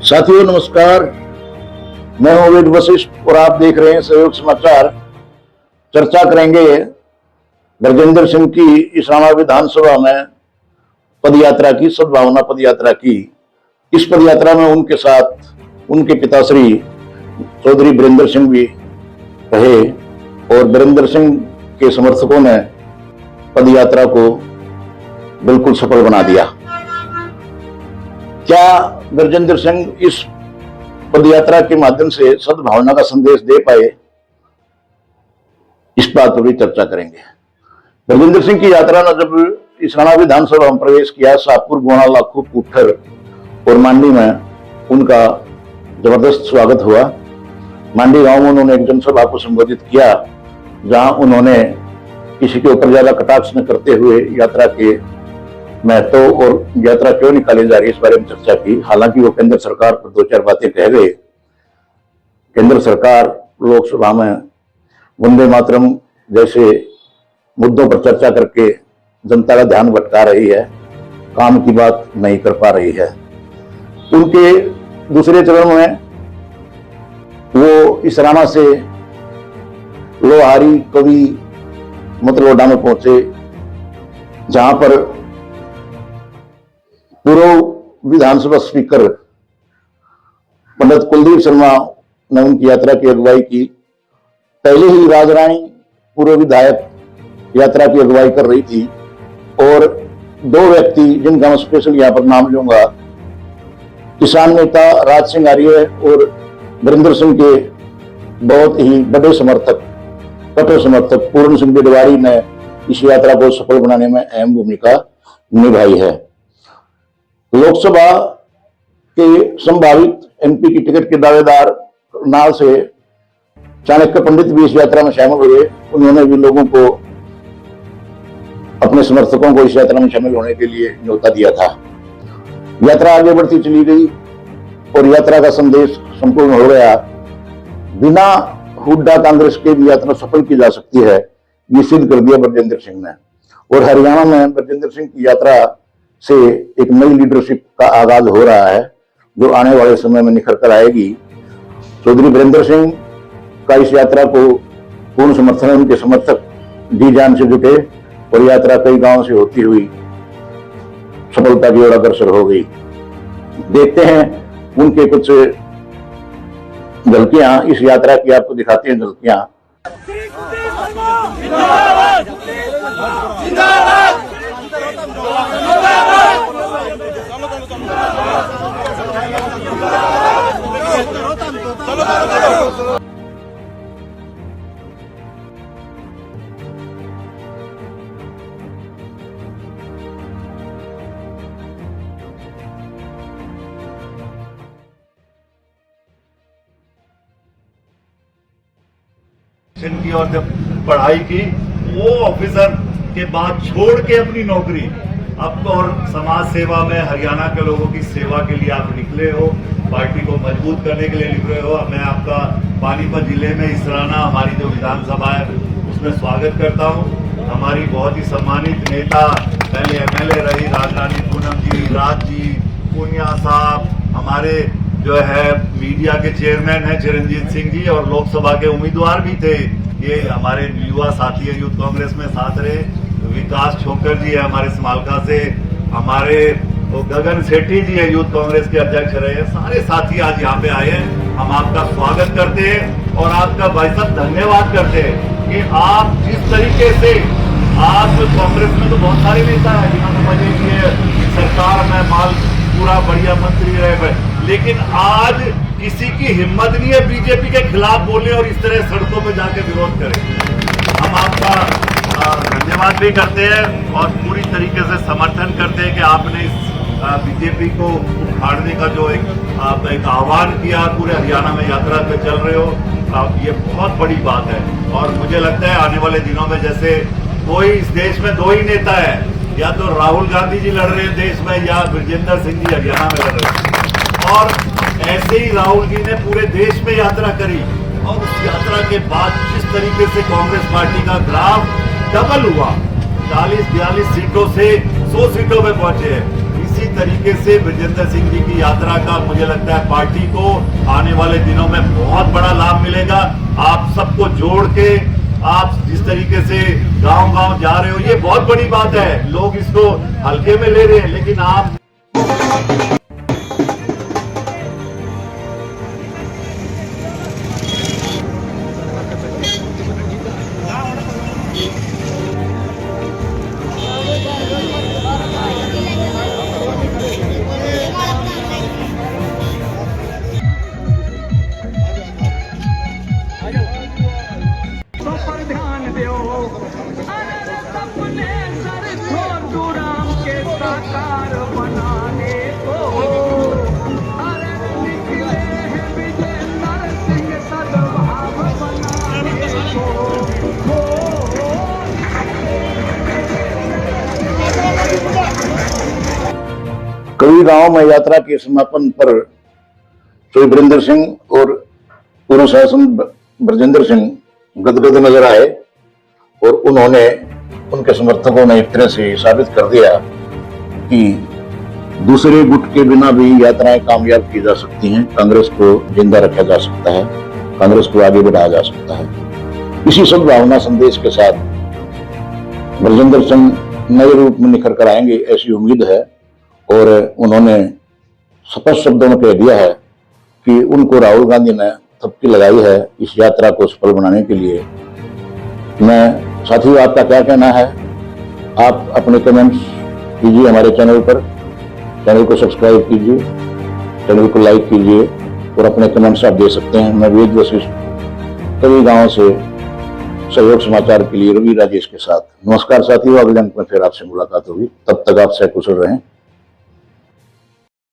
साथियों नमस्कार, मैं हूं वेद वशिष्ठ और आप देख रहे हैं सहयोग समाचार। चर्चा करेंगे ब्रजेंद्र सिंह की इस्लामाबाद विधानसभा में पदयात्रा की, सद्भावना पदयात्रा की। इस पदयात्रा में उनके साथ उनके पिताश्री चौधरी वीरेंद्र सिंह भी रहे और वीरेंद्र सिंह के समर्थकों ने पदयात्रा को बिल्कुल सफल बना दिया। क्या ब्रजेंद्र सिंह इस पदयात्रा के माध्यम से सद्भावना का संदेश दे पाए, इस बात पर भी चर्चा करेंगे। ब्रजेंद्र सिंह की यात्रा ने जब इस्लामाबाद विधानसभा में प्रवेश किया, शाहपुर, गोणा, लाखू, पुट्ठर और मांडी में उनका जबरदस्त स्वागत हुआ। मांडी गांव में उन्होंने एक जनसभा को संबोधित किया, जहां उन्होंने किसी के ऊपर ज्यादा कटाक्ष न करते हुए यात्रा के महत्व और यात्रा क्यों निकाली जा रही है इस बारे में चर्चा की। हालांकि वो केंद्र सरकार पर दो चार बातें कह गए। केंद्र सरकार लोकसभा में वंदे मातरम जैसे मुद्दों पर चर्चा करके जनता का ध्यान भटका रही है, काम की बात नहीं कर पा रही है। उनके दूसरे चरण में वो इसराना से लोहारी कवि मतलोडा में पहुंचे, जहां पर पूर्व विधानसभा स्पीकर पंडित कुलदीप शर्मा ने उनकी यात्रा की अगुवाई की। पहले ही राजरानी पूर्व विधायक यात्रा की अगुवाई कर रही थी और दो व्यक्ति जिनका मैं स्पेशल यहां पर नाम लूंगा, किसान नेता राज सिंह आर्य और वीरेंद्र सिंह के बहुत ही बड़े समर्थक, कट्टर समर्थक पूर्ण सिंह बिडवारी ने इस यात्रा को सफल बनाने में अहम भूमिका निभाई है। लोकसभा के संभावित एमपी की टिकट के दावेदार नाल से चाणक्य पंडित भी इस यात्रा में शामिल हुए। उन्होंने भी लोगों को, अपने समर्थकों को इस यात्रा में शामिल होने के लिए न्योता दिया था। यात्रा आगे बढ़ती चली गई और यात्रा का संदेश संपूर्ण हो गया। बिना हुड्डा कांग्रेस के भी यात्रा सफल की जा सकती है, ये सिद्ध कर दिया ब्रजेंद्र सिंह ने। और हरियाणा में ब्रजेंद्र सिंह की यात्रा से एक नई लीडरशिप का आगाज हो रहा है, जो आने वाले समय में निखर कर आएगी। चौधरी वीरेंद्र सिंह का इस यात्रा को पूर्ण समर्थन, उनके समर्थक जी जान से जुटे और यात्रा कई गांवों से होती हुई सफलता की ओर अग्रसर हो गई। देखते हैं उनके कुछ झलकियां इस यात्रा की, आपको दिखाते हैं झलकियां। की और जब पढ़ाई की, वो ऑफिसर के बाद छोड़ के अपनी नौकरी अब और समाज सेवा में हरियाणा के लोगों की सेवा के लिए आप निकले हो, पार्टी को मजबूत करने के लिए निकले हो। मैं आपका पानीपत जिले में इसराना, हमारी जो विधानसभा है, उसमें स्वागत करता हूं। हमारी बहुत ही सम्मानित नेता, पहले एमएलए रही राजरानी पूनम जी, राज जी, पूनिया साहब, हमारे जो है मीडिया के चेयरमैन है चिरंजीत सिंह जी, और लोकसभा के उम्मीदवार भी थे। ये हमारे युवा साथी है, यूथ कांग्रेस में साथ रहे। विकास छोकर जी है हमारे स्मालका से, हमारे गगन सेठी जी है यूथ कांग्रेस के अध्यक्ष रहे। सारे साथी आज यहाँ पे आए हैं। हम आपका स्वागत करते हैं और आपका भाई साहब धन्यवाद करते हैं कि आप जिस तरीके से, आज कांग्रेस में तो बहुत सारे नेता है जिन्होंने मजे किए, सरकार में माल पूरा बढ़िया मंत्री रहे, लेकिन आज किसी की हिम्मत नहीं है बीजेपी के खिलाफ बोले और इस तरह सड़कों पे जाके विरोध करें। हम आपका धन्यवाद भी करते हैं और पूरी तरीके से समर्थन करते हैं कि आपने इस बीजेपी को उखाड़ने का जो एक आह्वान किया, पूरे हरियाणा में यात्रा पे चल रहे हो, ये बहुत बड़ी बात है। और मुझे लगता है आने वाले दिनों में, जैसे कोई इस देश में दो ही नेता है, या तो राहुल गांधी जी लड़ रहे हैं देश में, या ब्रजेंद्र सिंह जी हरियाणा में लड़ रहे हैं। और ऐसे ही राहुल जी ने पूरे देश में यात्रा करी और उस यात्रा के बाद जिस तरीके से कांग्रेस पार्टी का ग्राफ डबल हुआ, 40-42 सीटों से 100 सीटों में पहुंचे हैं। इसी इसी तरीके से ब्रजेंद्र सिंह जी की यात्रा का मुझे लगता है पार्टी को आने वाले दिनों में बहुत बड़ा लाभ मिलेगा। आप सबको जोड़ के आप जिस तरीके से गांव-गांव जा रहे हो, ये बहुत बड़ी बात है। लोग इसको हल्के में ले रहे हैं, लेकिन आप पर ध्यान दो, अरे सपने सर छोटू राम के साकार बनाने को, अरे निकले हैं विजेंद्र सिंह सद्भाव बनाने को। कई गांव में यात्रा के समापन पर श्री वीरेंद्र सिंह और पूर्व शासन ब्रजेंद्र सिंह गदगद नजर आए और उन्होंने उनके समर्थकों ने एक तरह से साबित कर दिया कि दूसरे गुट के बिना भी यात्राएं कामयाब की जा सकती हैं, कांग्रेस को जिंदा रखा जा सकता है, कांग्रेस को आगे बढ़ाया जा सकता है। इसी सद्भावना संदेश के साथ ब्रजेंद्र सिंह नए रूप में निखर कर आएंगे ऐसी उम्मीद है और उन्होंने स्पष्ट शब्दों में कह दिया है कि उनको राहुल गांधी ने थपकी लगाई है इस यात्रा को सफल बनाने के लिए। मैं साथियों, आपका क्या कहना है? आप अपने कमेंट्स कीजिए हमारे चैनल पर, चैनल को सब्सक्राइब कीजिए, चैनल को लाइक कीजिए और अपने कमेंट्स आप दे सकते हैं। मैं वेद वशिष्ठ, कई गांवों से सहयोग समाचार के लिए रवि राजेश के साथ। नमस्कार साथियों, अगले अंक में फिर आपसे मुलाकात होगी, तब तक आप सकुशल रहें।